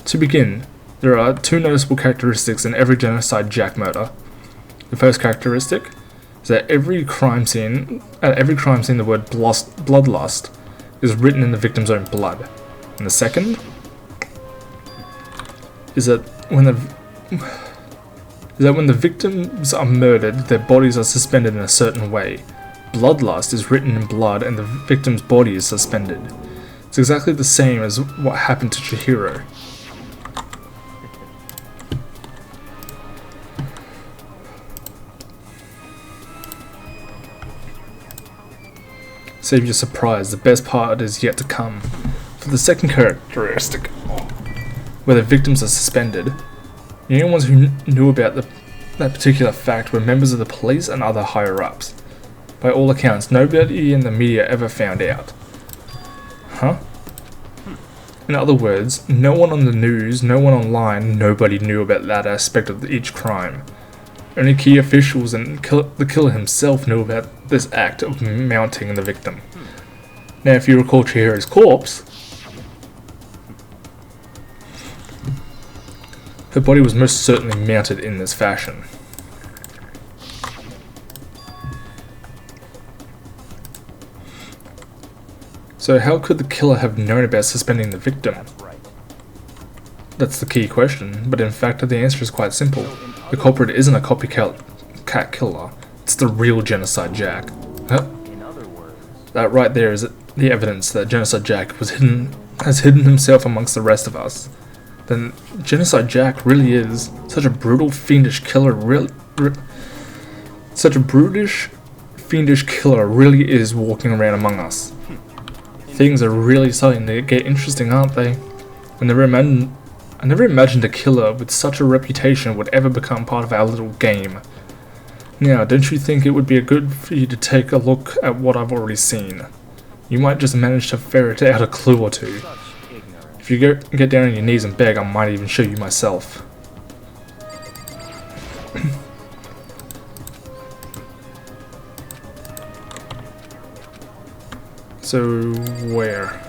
To begin, there are two noticeable characteristics in every Genocide Jack murder. The first characteristic is that at every crime scene the word bloodlust is written in the victim's own blood. And the second is that when the victims are murdered, their bodies are suspended in a certain way. Bloodlust is written in blood and the victim's body is suspended. It's exactly the same as what happened to Chihiro. Save your surprise, the best part is yet to come. For the second characteristic, where the victims are suspended, the only ones who knew about that particular fact were members of the police and other higher-ups. By all accounts, nobody in the media ever found out. Huh? In other words, no one on the news, no one online, nobody knew about that aspect of each crime. Only key officials and the killer himself knew about this act of mounting the victim. Now, if you recall Chihiro's corpse, her body was most certainly mounted in this fashion. So how could the killer have known about suspending the victim? That's the key question, but in fact the answer is quite simple. The culprit isn't a copycat killer, it's the real Genocide Jack. Huh? in other words, That right there is the evidence that Genocide Jack has hidden himself amongst the rest of us. Then Genocide Jack really is such a brutal, fiendish killer, such a brutish, fiendish killer really is walking around among us. Things are really starting to get interesting, aren't they? I never imagined a killer with such a reputation would ever become part of our little game. Now, don't you think it would be good for you to take a look at what I've already seen? You might just manage to ferret out a clue or two. Such ignorance. If you get down on your knees and beg, I might even show you myself. So, where?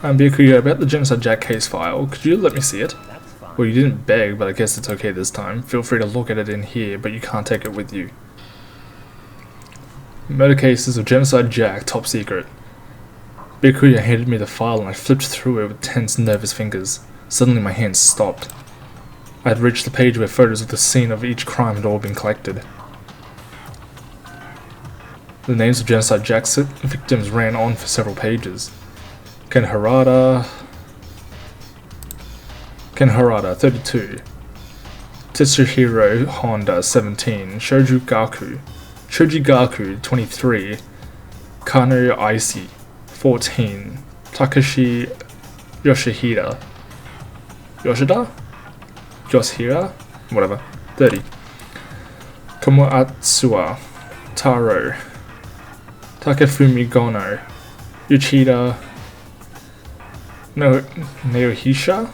Byakuya, about the Genocide Jack case file, could you let me see it? That's fine. Well, you didn't beg, but I guess it's okay this time. Feel free to look at it in here, but you can't take it with you. Murder cases of Genocide Jack, top secret. Byakuya handed me the file and I flipped through it with tense, nervous fingers. Suddenly my hands stopped. I had reached the page where photos of the scene of each crime had all been collected. The names of Genocide Jack's victims ran on for several pages. Ken Harada, 32. Chihiro Honda, 17. Shoji Gaku, 23. Kano Aisi, 14. Takashi Yoshihira, whatever, 30. Kamoatsuwa Taro, Takefumi Gono, Uchida Naohisa,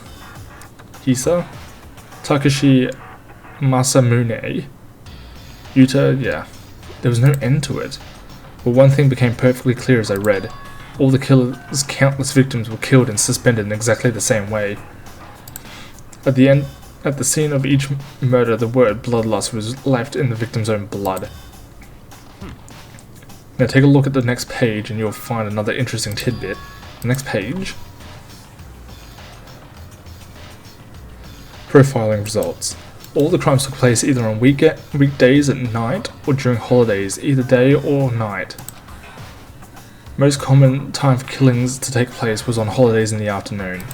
Takashi Masamune, Yuta, yeah. There was no end to it. But one thing became perfectly clear as I read. All the killer's countless victims were killed and suspended in exactly the same way. At the scene of each murder, the word bloodlust was left in the victim's own blood. Now take a look at the next page and you'll find another interesting tidbit. The next page. Profiling results. All the crimes took place either on weekdays at night or during holidays, either day or night. Most common time for killings to take place was on holidays in the afternoon.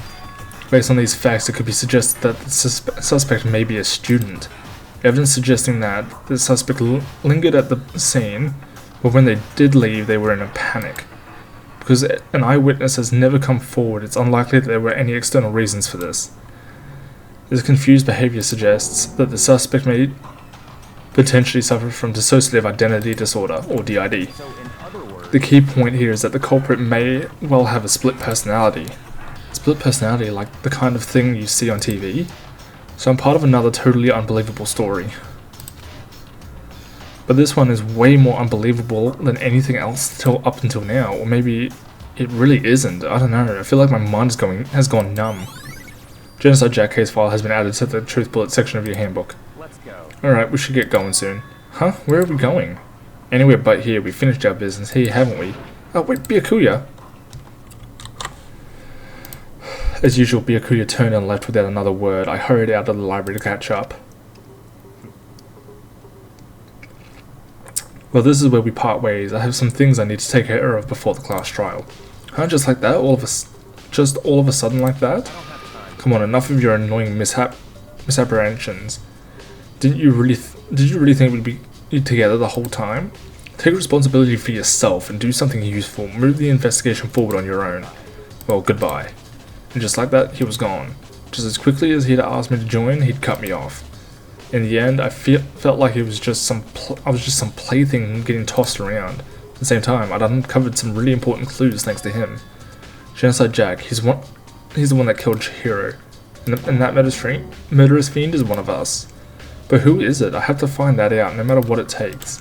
Based on these facts, it could be suggested that the suspect may be a student. Evidence suggesting that the suspect lingered at the scene, but when they did leave, they were in a panic. Because an eyewitness has never come forward, it's unlikely that there were any external reasons for this. This confused behavior suggests that the suspect may potentially suffer from dissociative identity disorder, or DID. So in other words, The key point here is that the culprit may well have a split personality. Split personality, like the kind of thing you see on TV. So I'm part of another totally unbelievable story. But this one is way more unbelievable than anything else up until now, or maybe it really isn't. I don't know. I feel like my mind has gone numb. Genocide Jack case file has been added to the Truth Bullet section of your handbook. let's go. Alright, we should get going soon. Huh? Where are we going? Anywhere but here. We finished our business here, haven't we? Oh, wait, Byakuya. As usual, Byakuya turned and left without another word. I hurried out of the library to catch up. Well, this is where we part ways. I have some things I need to take care of before the class trial. Huh? Just like that? Just all of a sudden like that? Come on, enough of your annoying misapprehensions. Did you really think we'd be together the whole time? Take responsibility for yourself and do something useful. Move the investigation forward on your own. Well, goodbye. And just like that, he was gone. Just as quickly as he'd asked me to join, he'd cut me off. In the end, I felt like it was just some plaything getting tossed around. At the same time, I'd uncovered some really important clues thanks to him. Genocide Jack, he's the one that killed Chihiro, and that murderous fiend is one of us. But who is it? I have to find that out, no matter what it takes.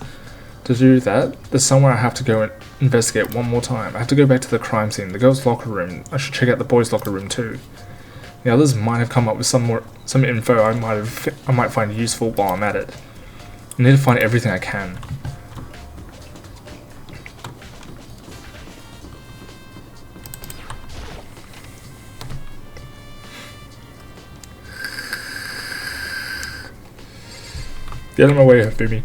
To do that, there's somewhere I have to go and investigate one more time. I have to go back to the crime scene, the girls' locker room. I should check out the boys' locker room too. The others might have come up with some info I might find useful while I'm at it. I need to find everything I can. Get out of my way, baby.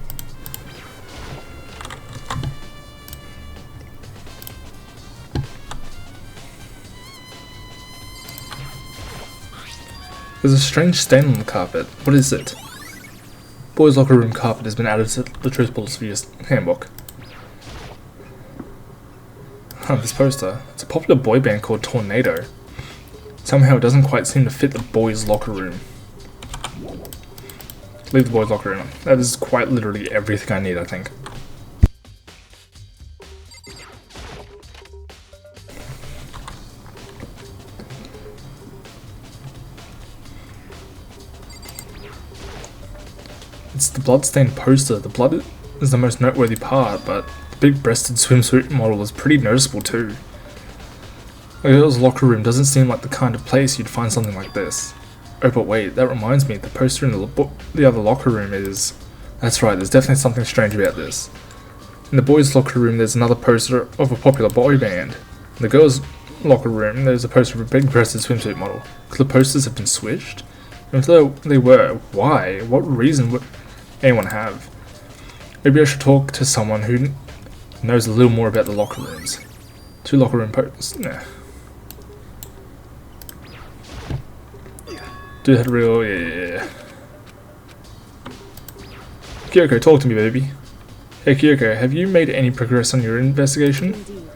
There's a strange stain on the carpet. What is it? boys' locker room carpet has been added to the Truth Bullets for Your handbook. Huh, this poster. It's a popular boy band called Tornado. Somehow it doesn't quite seem to fit the boys' locker room. Leave the boys' locker room. That is quite literally everything I need, I think. It's the blood-stained poster. The blood is the most noteworthy part, but the big-breasted swimsuit model is pretty noticeable too. A girl's locker room doesn't seem like the kind of place you'd find something like this. Oh, but wait, that reminds me, the poster in the other locker room is... That's right, there's definitely something strange about this. In the boys' locker room, there's another poster of a popular boy band. In the girls' locker room, there's a poster of a big-breasted swimsuit model. Could the posters have been switched? And if they were, why? What reason would anyone have? Maybe I should talk to someone who knows a little more about the locker rooms. 2 locker room posters. Nah. Dude had real, yeah. Kyoko, talk to me, baby. Hey Kyoko, have you made any progress on your investigation? Indeed.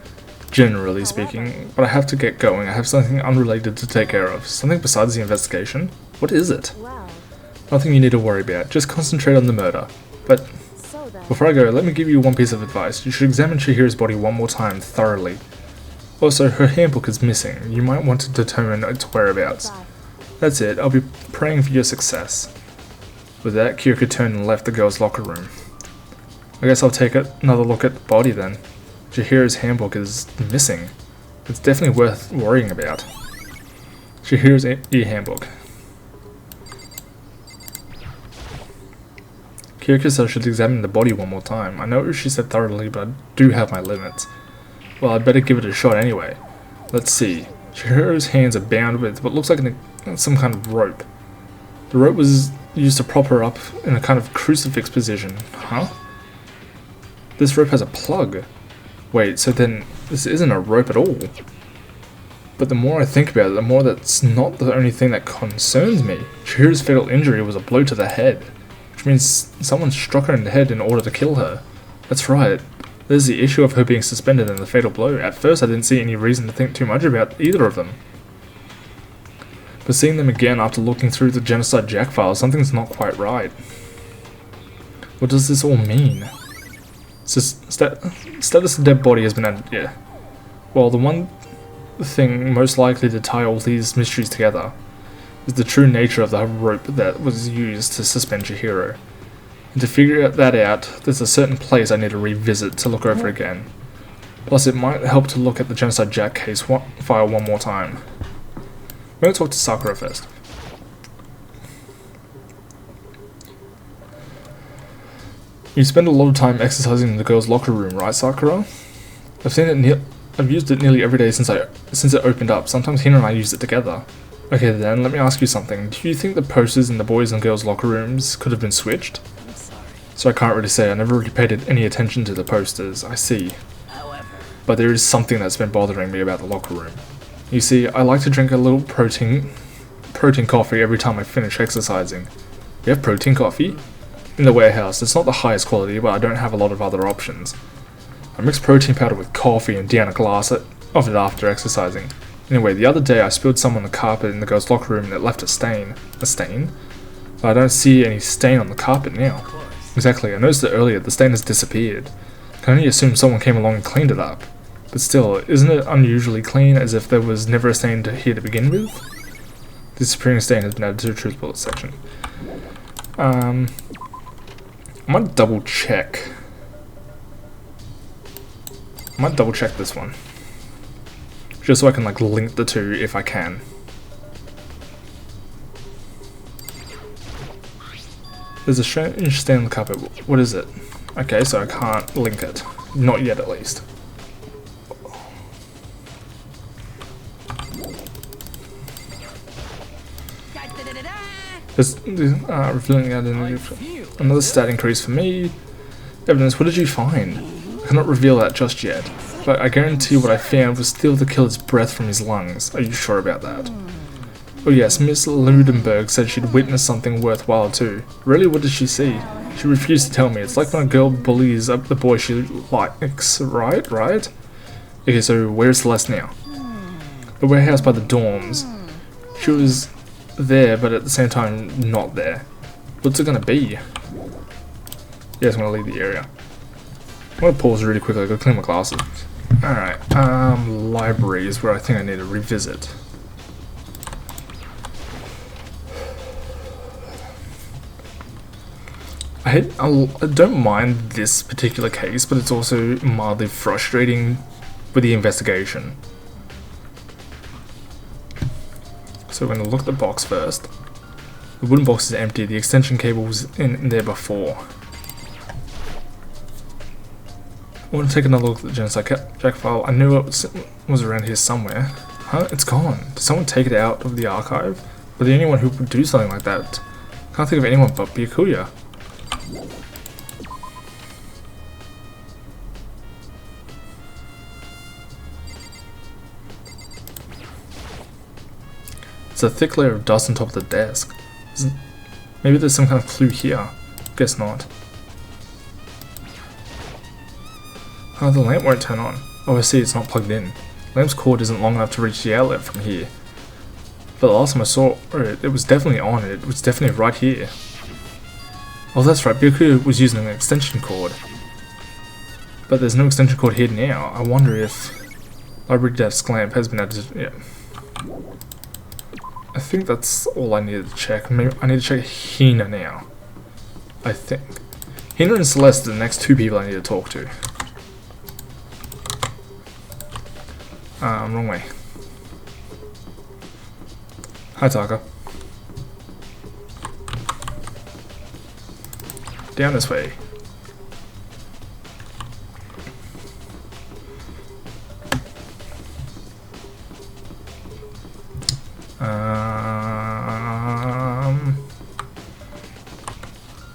Generally speaking, but I have to get going. I have something unrelated to take care of. Something besides the investigation? What is it? Well, Nothing you need to worry about. Just concentrate on the murder. But so then. before I go, let me give you one piece of advice. You should examine Chihiro's body one more time, thoroughly. Also, her handbook is missing. You might want to determine its whereabouts. Bye. That's it. I'll be praying for your success. With that, Kyoko turned and left the girls' locker room. I guess I'll take another look at the body then. Chihiro's handbook is missing. It's definitely worth worrying about. Chihiro's e-handbook. Kyoko said I should examine the body one more time. I know she said thoroughly, but I do have my limits. Well, I'd better give it a shot anyway. Let's see. Chihiro's hands are bound with what looks like some kind of rope. The rope was used to prop her up in a kind of crucifix position. Huh? This rope has a plug. Wait, so then this isn't a rope at all. But the more I think about it, the more that's not the only thing that concerns me. Chihiro's fatal injury was a blow to the head, which means someone struck her in the head in order to kill her. That's right. There's the issue of her being suspended and the fatal blow. At first I didn't see any reason to think too much about either of them. But seeing them again after looking through the Genocide Jack files, something's not quite right. What does this all mean? Status of dead body has been added, yeah. Well, the one thing most likely to tie all these mysteries together is the true nature of the rope that was used to suspend Chihiro. And to figure that out, there's a certain place I need to revisit to look over again. Plus, it might help to look at the Genocide Jack case file one more time. I'm going to talk to Sakura first. You spend a lot of time exercising in the girls' locker room, right, Sakura? I've used it nearly every day since it opened up. Sometimes Hina and I use it together. Okay then, let me ask you something. Do you think the posters in the boys' and girls' locker rooms could have been switched? I'm sorry. So I can't really say. I never really paid any attention to the posters. I see. However, But there is something that's been bothering me about the locker room. You see, I like to drink a little protein coffee every time I finish exercising. You have protein coffee? In the warehouse. It's not the highest quality, but I don't have a lot of other options. I mix protein powder with coffee and down a glass of it after exercising. Anyway, the other day I spilled some on the carpet in the girls' locker room and it left a stain. A stain? But I don't see any stain on the carpet now. Exactly, I noticed it earlier. The stain has disappeared. I can only assume someone came along and cleaned it up. But still, isn't it unusually clean, as if there was never a stain here to begin with? The disappearing stain has been added to the Truth Bullet section. I might double check. I might double check this one. Just so I can like link the two if I can. There's a strange stain on the carpet. What is it? Okay, so I can't link it. Not yet at least. There's revealing another stat increase for me. Evidence, what did you find? I cannot reveal that just yet, but I guarantee what I found was still the killer's breath from his lungs. Are you sure about that? Oh yes, Miss Ludenberg said she'd witnessed something worthwhile too. Really, what did she see? She refused to tell me. It's like when a girl bullies up the boy she likes, right? Okay, so where's Celeste now? The warehouse by the dorms. She was there, but at the same time, not there. What's it gonna be? Yeah, I'm gonna leave the area. I'm gonna pause really quickly, go clean my glasses. Alright, library is where I think I need to revisit. I don't mind this particular case, but it's also mildly frustrating with the investigation. So we're going to look at the box first. The wooden box is empty, the extension cable was in there before. I want to take another look at the Genocide Jack file. I knew it was around here somewhere. Huh? It's gone. Did someone take it out of the archive? Were the only one who would do something like that? Can't think of anyone but Byakuya. It's a thick layer of dust on top of the desk. Maybe there's some kind of clue here. Guess not. Oh, the lamp won't turn on. Oh, I see, it's not plugged in. The lamp's cord isn't long enough to reach the outlet from here. But the last time I saw it, it was definitely on. It was definitely right here. Oh, that's right, Byakuya was using an extension cord. But there's no extension cord here now. I wonder if library desk lamp has been added. Yeah. I think that's all I needed to check. Maybe I need to check Hina now. I think. Hina and Celeste are the next two people I need to talk to. Wrong way. Hi, Taka. Down this way.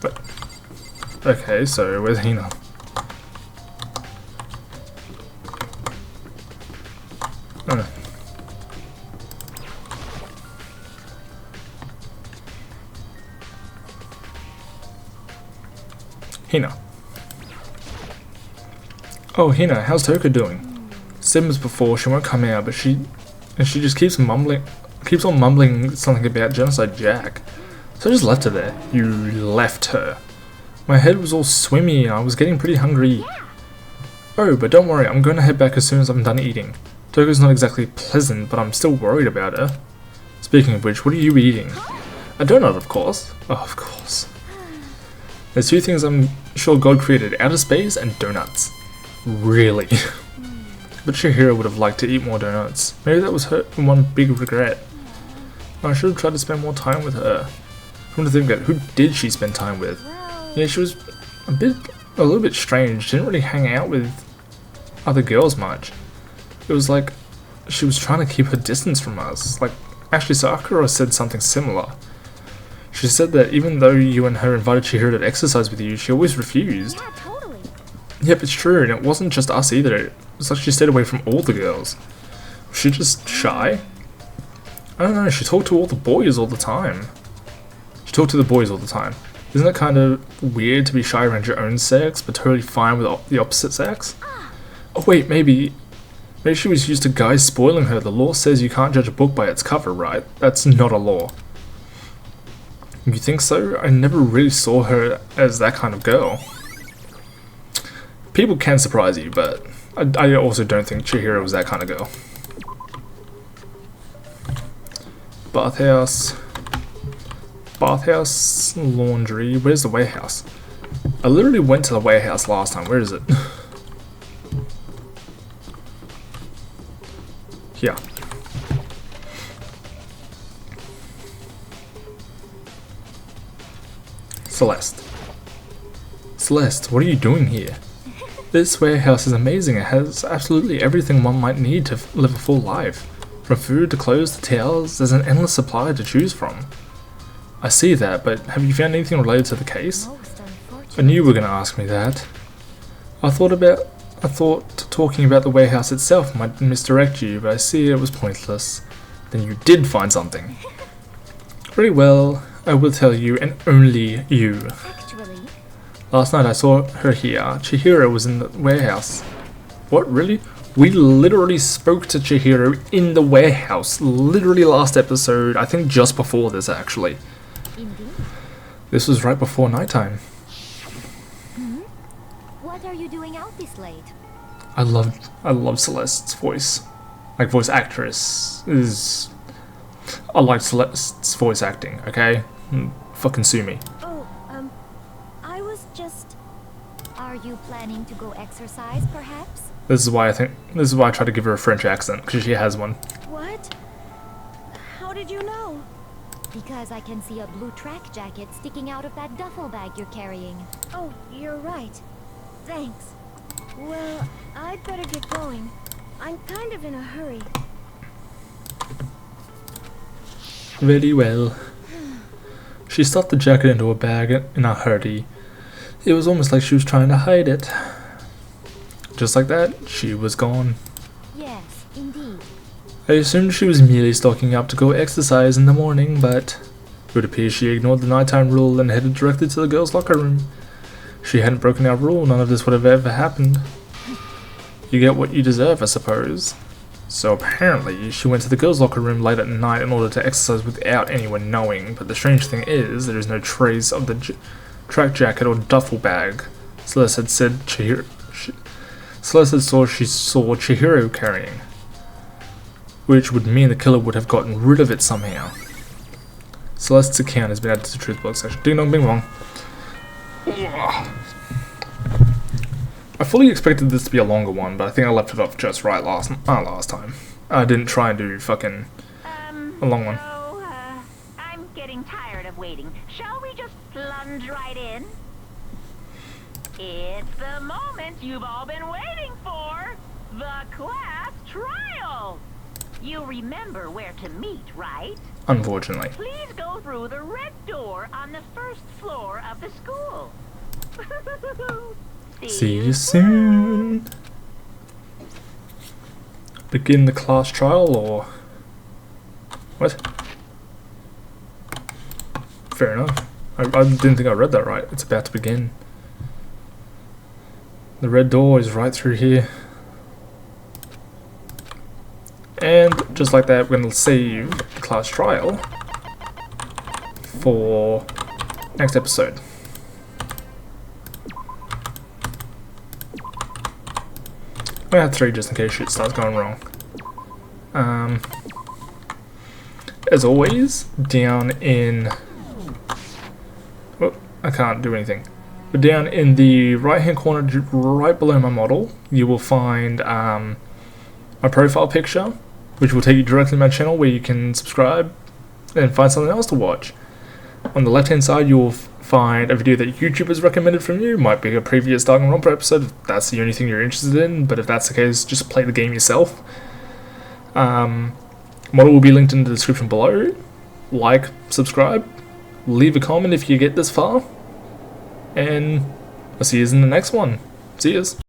But okay, so where's Hina? Oh. Hina. Oh, Hina, how's Toka doing? Same as before, she won't come out, but she just keeps on mumbling something about Genocide Jack. So I just left her there. You left her. My head was all swimmy and I was getting pretty hungry. Oh, but don't worry, I'm going to head back as soon as I'm done eating. Toka's not exactly pleasant, but I'm still worried about her. Speaking of which, what are you eating? A donut, of course. Oh, of course. There's two things I'm sure God created, outer space and donuts. Really. But Chihiro would have liked to eat more donuts. Maybe that was her one big regret. I should have tried to spend more time with her. Come to think of it, who did she spend time with? Yeah, she was a little bit strange. She didn't really hang out with other girls much. It was like she was trying to keep her distance from us. Like, actually Sakura said something similar. She said that even though you and her invited Chihiro to exercise with you, she always refused. Yeah, totally. Yep, it's true, and it wasn't just us either. It was like she stayed away from all the girls. Was she just shy? I don't know, she talked to all the boys all the time. She talked to the boys all the time. Isn't it kind of weird to be shy around your own sex, but totally fine with the opposite sex? Oh wait, maybe she was used to guys spoiling her. The law says you can't judge a book by its cover, right? That's not a law. You think so? I never really saw her as that kind of girl. People can surprise you, but I also don't think Chihiro was that kind of girl. Bathhouse, laundry. Where's the warehouse? I literally went to the warehouse last time. Where is it? Here. Celeste, what are you doing here? This warehouse is amazing. It has absolutely everything one might need to live a full life. From food to clothes to towels, there's an endless supply to choose from. I see that, but have you found anything related to the case? I knew you were going to ask me that. I thought talking about the warehouse itself might misdirect you, but I see it was pointless. Then you did find something. Very well, I will tell you, and only you. Actually, Last night I saw her here. Chihiro was in the warehouse. What, really? We literally spoke to Chihiro in the warehouse. Literally last episode. I think just before this, actually. indeed. This was right before nighttime. What are you doing out this late? I love Celeste's voice. Like, voice actress is... I like Celeste's voice acting, okay? Fucking sue me. Oh, I was just... Are you planning to go exercise, perhaps? This is why I try to give her a French accent, because she has one. What? How did you know? Because I can see a blue track jacket sticking out of that duffel bag you're carrying. Oh, you're right. Thanks. Well, I'd better get going. I'm kind of in a hurry. Very well. She stuffed the jacket into a bag in a hurry. It was almost like she was trying to hide it. Just like that, she was gone. Yes, indeed. I assumed she was merely stocking up to go exercise in the morning, but it would appear she ignored the nighttime rule and headed directly to the girls' locker room. If she hadn't broken our rule, none of this would have ever happened. You get what you deserve, I suppose. So apparently, she went to the girls' locker room late at night in order to exercise without anyone knowing, but the strange thing is, there is no trace of the track jacket or duffel bag Celeste had said Celeste had she saw Chihiro carrying, which would mean the killer would have gotten rid of it somehow. Celeste's account has been added to the truth box section. Ding dong bing bong. I fully expected this to be a longer one, but I think I left it off just right last time. I didn't try and do fucking a long one. So, I'm getting tired of waiting. Shall we just plunge right in? It's the moment you've all been waiting for. The class trial. You remember where to meet, right? Unfortunately. Please go through the red door on the first floor of the school. See you soon. Begin the class trial, or what? Fair enough. I didn't think I read that right. It's about to begin. The red door is right through here. And just like that, we're going to save the class trial for next episode. I have 3 just in case shit starts going wrong. As always, down in... Oh, I can't do anything. But down in the right hand corner, right below my model, you will find my profile picture, which will take you directly to my channel where you can subscribe and find something else to watch. On the left hand side, you will find a video that YouTube has recommended from you. Might be a previous Danganronpa episode if that's the only thing you're interested in, but if that's the case, just play the game yourself. Model will be linked in the description below. Like, subscribe, leave a comment if you get this far, and I'll see you in the next one. See yous.